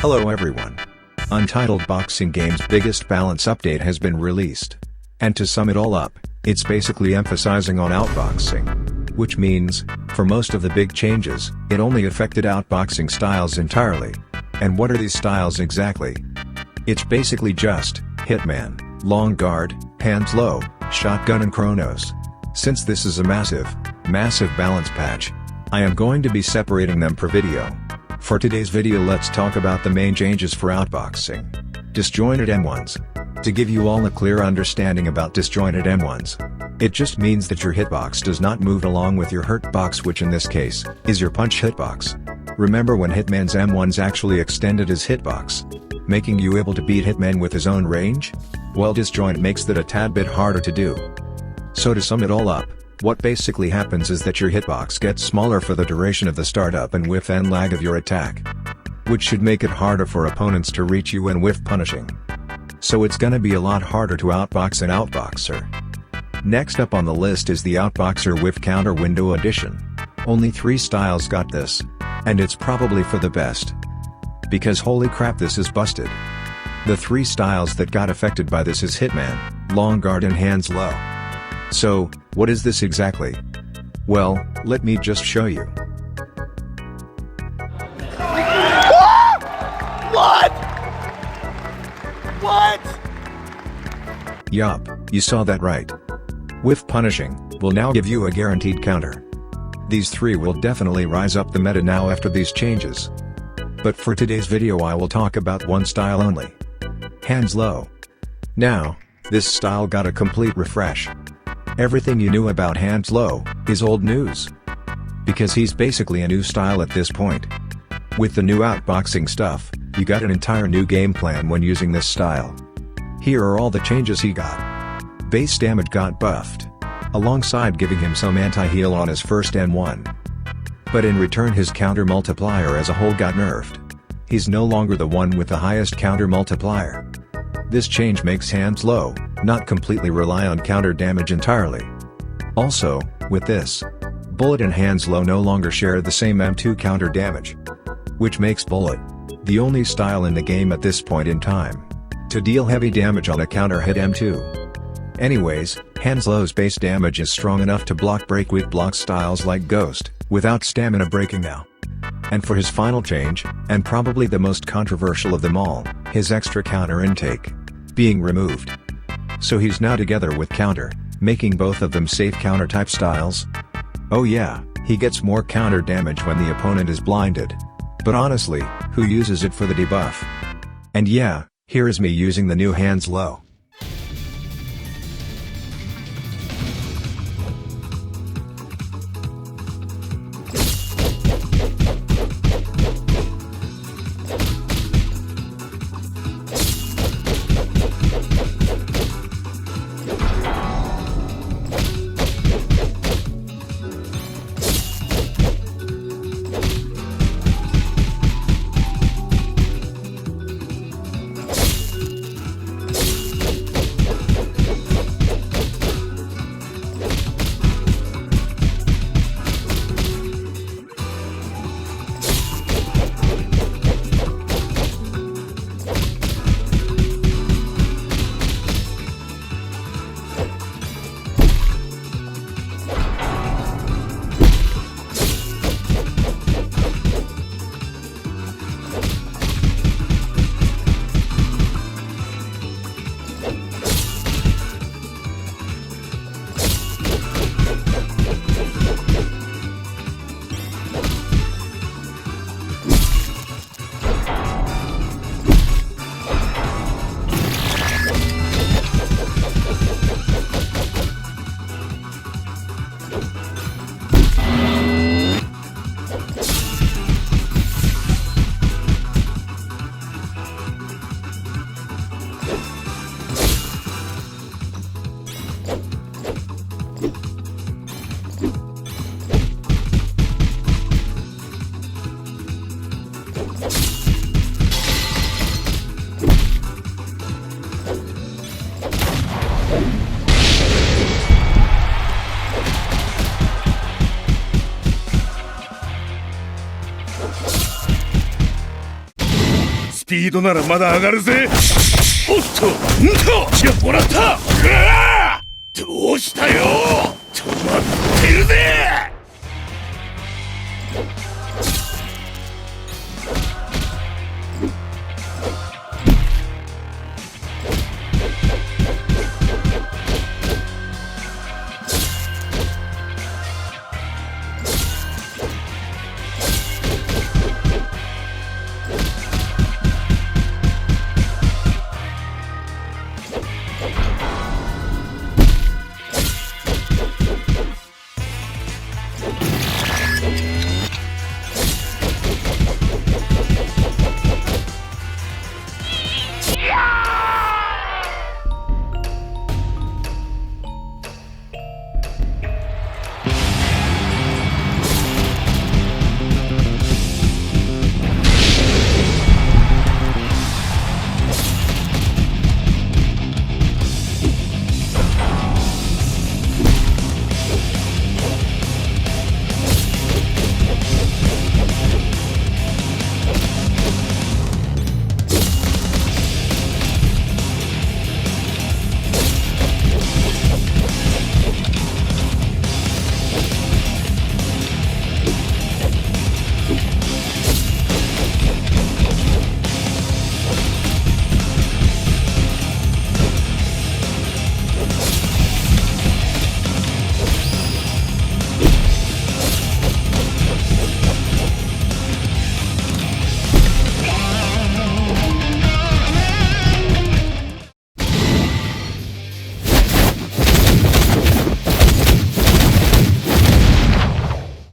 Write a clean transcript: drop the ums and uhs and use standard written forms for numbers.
Hello everyone. Untitled Boxing Game's biggest balance update has been released. And to sum it all up, it's basically emphasizing on outboxing. Which means, for most of the big changes, it only affected outboxing styles entirely. And what are these styles exactly? It's basically just Hitman, long guard, hands low, shotgun and chronos. Since this is a massive balance patch, I am going to be separating them per video. For today's video, let's talk about the main changes for outboxing. Disjointed M1s. To give you all a clear understanding about disjointed M1s, it just means that your hitbox does not move along with your hurtbox, which in this case, is your punch hitbox. Remember when Hitman's M1s actually extended his hitbox, making you able to beat Hitman with his own range? Well, disjoint makes that a tad bit harder to do. So to sum it all up, what basically happens is that your hitbox gets smaller for the duration of the startup and whiff and lag of your attack, which should make it harder for opponents to reach you and whiff punishing. So it's gonna be a lot harder to outbox an outboxer. Next up on the list is the Outboxer Whiff Counter Window Edition. Only 3 styles got this, and it's probably for the best. Because holy crap, this is busted. The 3 styles that got affected by this is Hitman, long guard and hands low. So, what is this exactly? Well, let me just show you. What? What? Yup, you saw that right. Whiff punishing will now give you a guaranteed counter. These 3 will definitely rise up the meta now after these changes. But for today's video I will talk about one style only. Hands low. Now, this style got a complete refresh. Everything you knew about hands low is old news. Because he's basically a new style at this point. With the new outboxing stuff, you got an entire new game plan when using this style. Here are all the changes he got. Base damage got buffed, alongside giving him some anti-heal on his first N1. But in return his counter multiplier as a whole got nerfed. He's no longer the one with the highest counter multiplier. This change makes hands low not completely rely on counter damage entirely. Also, with this, bullet and hands low no longer share the same M2 counter damage, which makes bullet the only style in the game at this point in time to deal heavy damage on a counter hit M2. Anyways, hands low's base damage is strong enough to break weak block styles like Ghost without stamina breaking now. And for his final change, and probably the most controversial of them all, his extra counter intake being removed. So he's now together with counter, making both of them safe counter type styles. Oh yeah, he gets more counter damage when the opponent is blinded. But honestly, who uses it for the debuff? And yeah, here is me using the new hands low. スピードならまだ上がるぜ。おっと、やっもらった。どうしたよ。止まってるぜ。